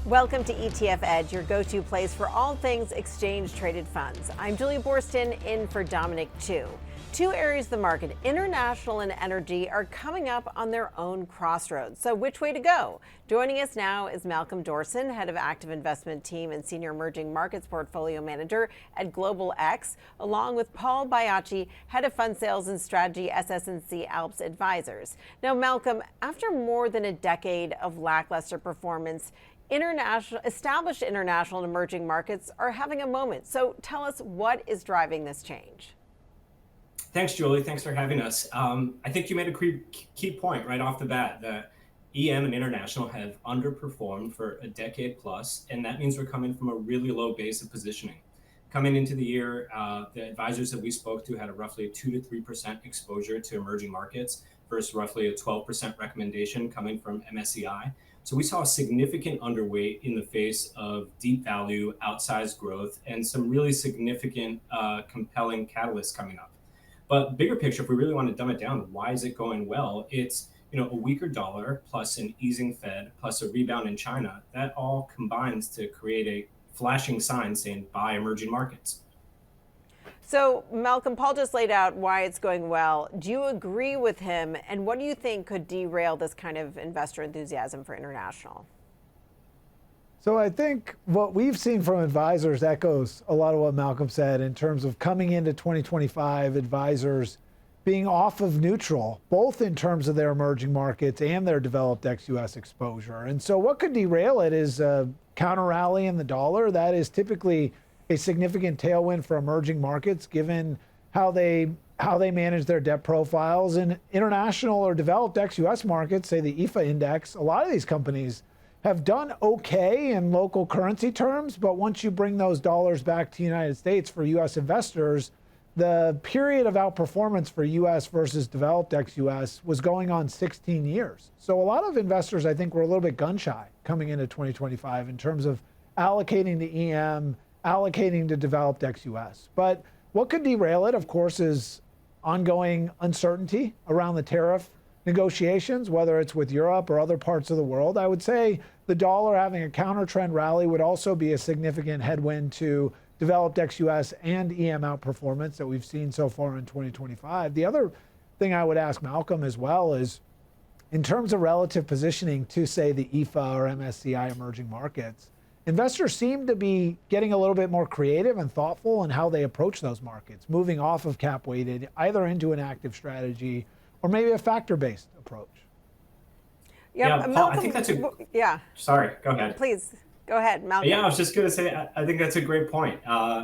Welcome to ETF Edge, your go-to place for all things exchange-traded funds. I'm Julia Boorstin, in for Dominic Tu. Two areas of the market, international and energy, are coming up on their own crossroads. So which way to go? Joining us now is Malcolm Dorson, head of active investment team and senior emerging markets portfolio manager at Global X, along with Paul Baiocchi, head of fund sales and strategy, SS&C ALPS advisors. Now, Malcolm, after more than a decade of lackluster performance, established international and emerging markets are having a moment. So tell us, what is driving this change? Thanks, Julie. Thanks for having us. I think you made a key point right off the bat that EM and international have underperformed for a decade plus, and that means we're coming from a really low base of positioning. Coming into the year, the advisors that we spoke to had a roughly 2 to 3% exposure to emerging markets versus roughly a 12% recommendation coming from MSCI. So we saw a significant underweight in the face of deep value, outsized growth, and some really significant, compelling catalysts coming up. But bigger picture, if we really want to dumb it down, why is it going well? It's a weaker dollar plus an easing Fed plus a rebound in China. That all combines to create a flashing sign saying buy emerging markets. So, Malcolm, Paul just laid out why it's going well. Do you agree with him? And what do you think could derail this kind of investor enthusiasm for international? So I think what we've seen from advisors echoes a lot of what Malcolm said in terms of coming into 2025, advisors being off of neutral, both in terms of their emerging markets and their developed ex-US exposure. And so what could derail it is a counter rally in the dollar. That is typically a significant tailwind for emerging markets, given how they manage their debt profiles. In international or developed ex-US markets, say the EFA index, a lot of these companies have done okay in local currency terms, but once you bring those dollars back to the United States for US investors, the period of outperformance for US versus developed ex-US was going on 16 years. So a lot of investors, I think, were a little bit gun shy coming into 2025 in terms of allocating to EM, allocating to developed ex-US. But what could derail it, of course, is ongoing uncertainty around the tariff negotiations, whether it's with Europe or other parts of the world. I would say the dollar having a counter trend rally would also be a significant headwind to developed ex-US and EM outperformance that we've seen so far in 2025. The other thing I would ask Malcolm as well is, in terms of relative positioning to, say, the EFA or MSCI emerging markets, investors seem to be getting a little bit more creative and thoughtful in how they approach those markets, moving off of cap weighted either into an active strategy or maybe a factor-based approach. Yeah, Paul, Malcolm, I think that's a... Yeah. Sorry, go ahead. Please, go ahead, Malcolm. Yeah, I was just going to say, I think that's a great point.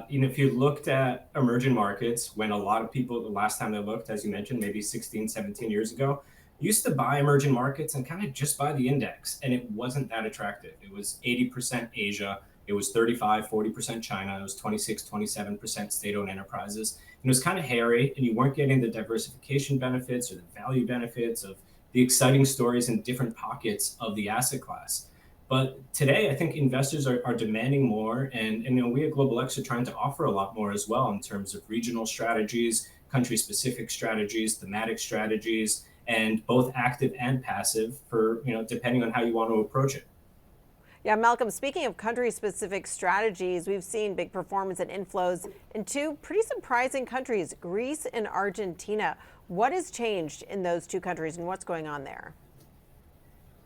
If you looked at emerging markets, when a lot of people, the last time they looked, as you mentioned, maybe 16, 17 years ago, used to buy emerging markets and kind of just buy the index, and it wasn't that attractive. It was 80% Asia, it was 35, 40% China, it was 26, 27% state-owned enterprises. And it was kind of hairy, and you weren't getting the diversification benefits or the value benefits of the exciting stories in different pockets of the asset class. But today, I think investors are demanding more, and we at Global X are trying to offer a lot more as well in terms of regional strategies, country-specific strategies, thematic strategies, and both active and passive for, depending on how you want to approach it. Yeah, Malcolm, speaking of country-specific strategies, we've seen big performance and inflows in two pretty surprising countries, Greece and Argentina. What has changed in those two countries, and what's going on there?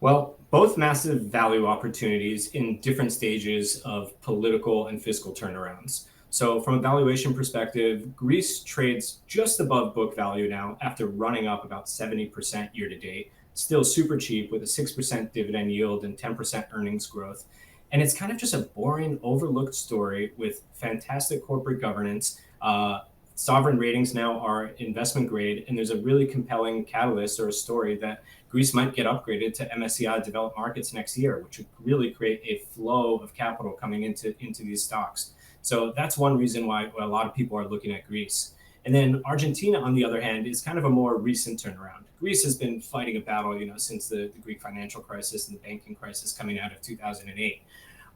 Well, both massive value opportunities in different stages of political and fiscal turnarounds. So from a valuation perspective, Greece trades just above book value now after running up about 70% year to date. Still super cheap with a 6% dividend yield and 10% earnings growth. And it's kind of just a boring, overlooked story with fantastic corporate governance. Sovereign ratings now are investment grade, and there's a really compelling catalyst or a story that Greece might get upgraded to MSCI developed markets next year, which would really create a flow of capital coming into these stocks. So that's one reason why a lot of people are looking at Greece. And then Argentina, on the other hand, is kind of a more recent turnaround. Greece has been fighting a battle, since the Greek financial crisis and the banking crisis coming out of 2008.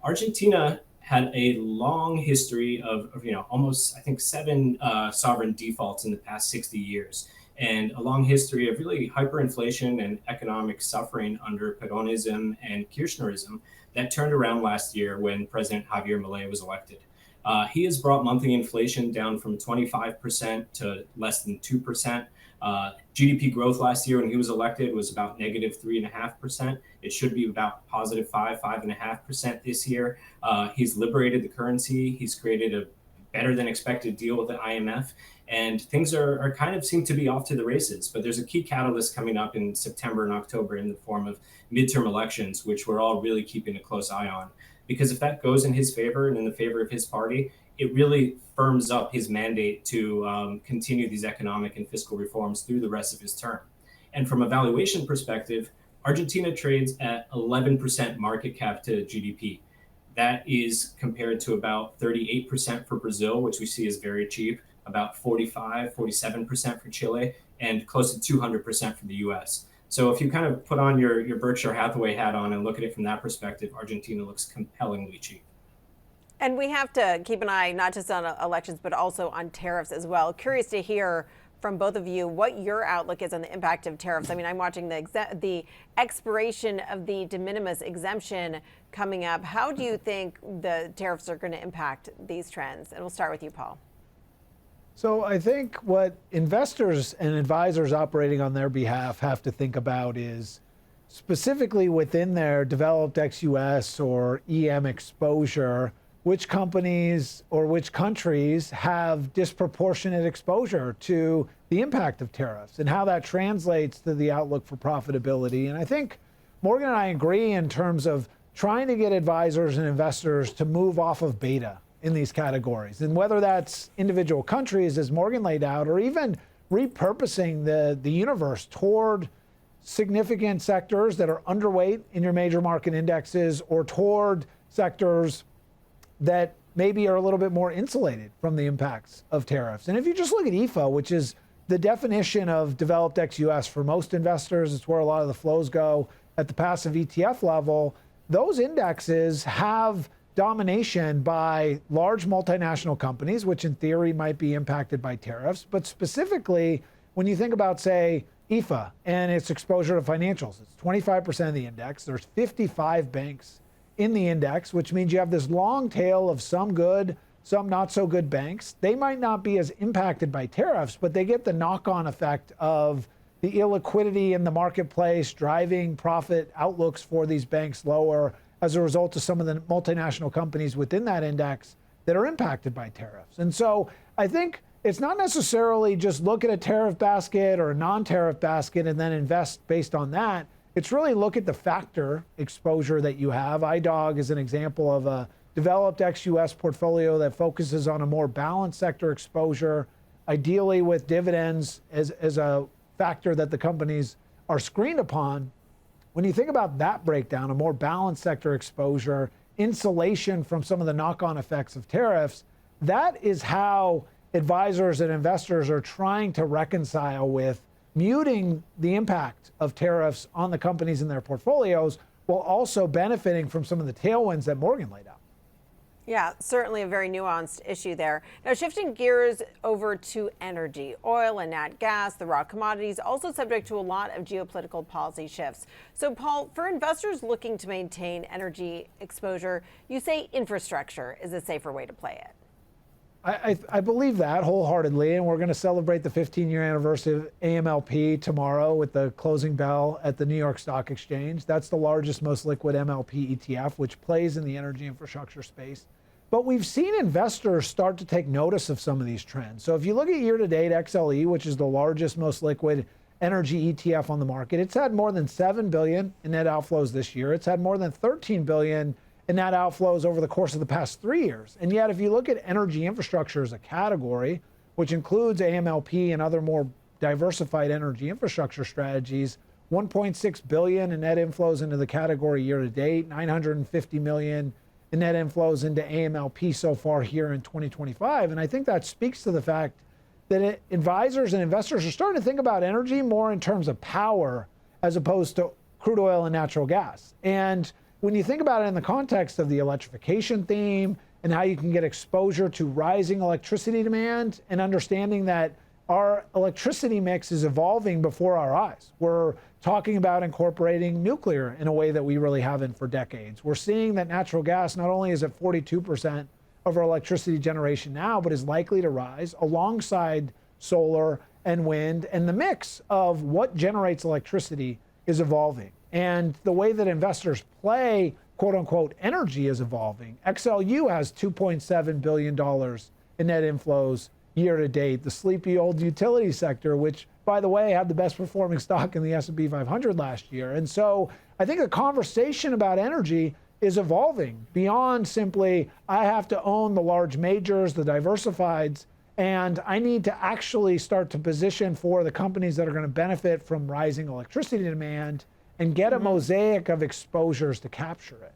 Argentina had a long history of almost, I think, 7 sovereign defaults in the past 60 years. and a long history of really hyperinflation and economic suffering under Peronism and Kirchnerism that turned around last year when President Javier Milei was elected. He has brought monthly inflation down from 25% to less than 2%. GDP growth last year when he was elected was about negative 3.5%. It should be about positive 5.5% this year. He's liberated the currency. He's created a better than expected deal with the IMF. And things are kind of seem to be off to the races. But there's a key catalyst coming up in September and October in the form of midterm elections, which we're all really keeping a close eye on. Because if that goes in his favor and in the favor of his party, it really firms up his mandate to continue these economic and fiscal reforms through the rest of his term. And from a valuation perspective, Argentina trades at 11% market cap to GDP. That is compared to about 38% for Brazil, which we see as very cheap, about 47% for Chile, and close to 200% for the US. So if you kind of put on your Berkshire Hathaway hat on and look at it from that perspective, Argentina looks compellingly cheap. And we have to keep an eye not just on elections, but also on tariffs as well. Curious to hear from both of you what your outlook is on the impact of tariffs. I mean, I'm watching the expiration of the de minimis exemption coming up. How do you think the tariffs are going to impact these trends? And we'll start with you, Paul. So I think what investors and advisors operating on their behalf have to think about is specifically within their developed ex-US or EM exposure, which companies or which countries have disproportionate exposure to the impact of tariffs and how that translates to the outlook for profitability. And I think Morgan and I agree in terms of trying to get advisors and investors to move off of beta in these categories. And whether that's individual countries, as Morgan laid out, or even repurposing the universe toward significant sectors that are underweight in your major market indexes or toward sectors that maybe are a little bit more insulated from the impacts of tariffs. And if you just look at EFA, which is the definition of developed ex-US for most investors, it's where a lot of the flows go at the passive ETF level, those indexes have domination by large multinational companies, which in theory might be impacted by tariffs. But specifically, when you think about, say, EFA and its exposure to financials, it's 25% of the index. There's 55 banks in the index, which means you have this long tail of some good, some not so good banks. They might not be as impacted by tariffs, but they get the knock-on effect of the illiquidity in the marketplace, driving profit outlooks for these banks lower as a result of some of the multinational companies within that index that are impacted by tariffs. And so I think it's not necessarily just look at a tariff basket or a non-tariff basket and then invest based on that. It's really look at the factor exposure that you have. iDog is an example of a developed ex-US portfolio that focuses on a more balanced sector exposure, ideally with dividends as a factor that the companies are screened upon. When you think about that breakdown, a more balanced sector exposure, insulation from some of the knock-on effects of tariffs, that is how advisors and investors are trying to reconcile with muting the impact of tariffs on the companies in their portfolios while also benefiting from some of the tailwinds that Morgan laid out. Yeah, certainly a very nuanced issue there. Now, shifting gears over to energy, oil and nat gas, the raw commodities, also subject to a lot of geopolitical policy shifts. So, Paul, for investors looking to maintain energy exposure, you say infrastructure is a safer way to play it. I believe that wholeheartedly, and we're going to celebrate the 15-year anniversary of AMLP tomorrow with the closing bell at the New York Stock Exchange. That's the largest, most liquid MLP ETF, which plays in the energy infrastructure space. But we've seen investors start to take notice of some of these trends. So if you look at year-to-date XLE, which is the largest, most liquid energy ETF on the market, it's had more than $7 billion in net outflows this year. It's had more than $13 billion in net outflows over the course of the past 3 years. And yet, if you look at energy infrastructure as a category, which includes AMLP and other more diversified energy infrastructure strategies, 1.6 billion in net inflows into the category year to date, 950 million in net inflows into AMLP so far here in 2025. And I think that speaks to the fact that advisors and investors are starting to think about energy more in terms of power as opposed to crude oil and natural gas. And when you think about it in the context of the electrification theme and how you can get exposure to rising electricity demand and understanding that our electricity mix is evolving before our eyes. We're talking about incorporating nuclear in a way that we really haven't for decades. We're seeing that natural gas not only is at 42% of our electricity generation now, but is likely to rise alongside solar and wind, and the mix of what generates electricity is evolving. And the way that investors play, quote unquote, energy is evolving. XLU has $2.7 billion in net inflows year to date. The sleepy old utility sector, which, by the way, had the best performing stock in the S&P 500 last year. And so I think the conversation about energy is evolving beyond simply, I have to own the large majors, the diversifieds, and I need to actually start to position for the companies that are going to benefit from rising electricity demand and get a mosaic of exposures to capture it.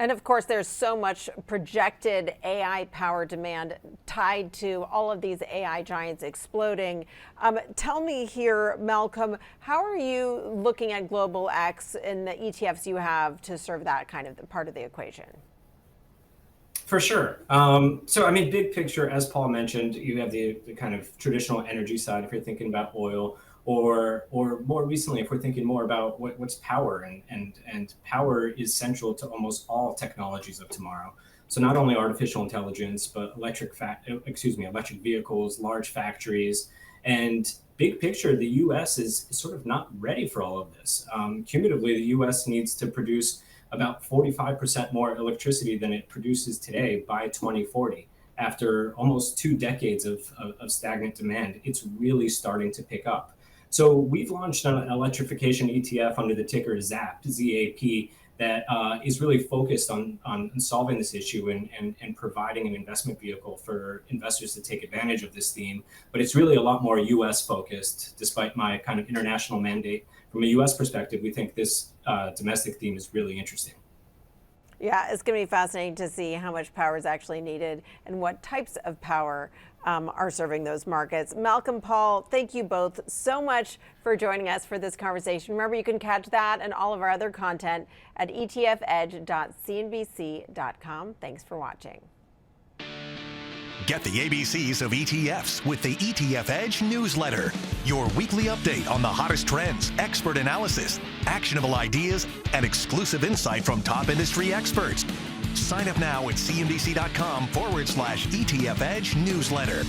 And of course, there's so much projected AI power demand tied to all of these AI giants exploding. Tell me here, Malcolm, how are you looking at Global X and the ETFs you have to serve that kind of part of the equation? For sure. So, I mean, big picture, as Paul mentioned, you have the kind of traditional energy side if you're thinking about oil, or more recently, if we're thinking more about what's power, and power is central to almost all technologies of tomorrow. So not only artificial intelligence, but electric vehicles, large factories, and big picture, the U.S. is sort of not ready for all of this. Cumulatively, the U.S. needs to produce about 45% more electricity than it produces today by 2040. After almost 2 decades of stagnant demand, it's really starting to pick up. So we've launched an electrification ETF under the ticker ZAP, Z-A-P, that is really focused on solving this issue and providing an investment vehicle for investors to take advantage of this theme. But it's really a lot more US focused, despite my kind of international mandate. From a US perspective, we think this domestic theme is really interesting. Yeah, it's going to be fascinating to see how much power is actually needed and what types of power are serving those markets. Malcolm, Paul, thank you both so much for joining us for this conversation. Remember, you can catch that and all of our other content at etfedge.cnbc.com. Thanks for watching. Get the ABCs of ETFs with the ETF Edge newsletter. Your weekly update on the hottest trends, expert analysis, actionable ideas, and exclusive insight from top industry experts. Sign up now at cnbc.com/ETF Edge newsletter.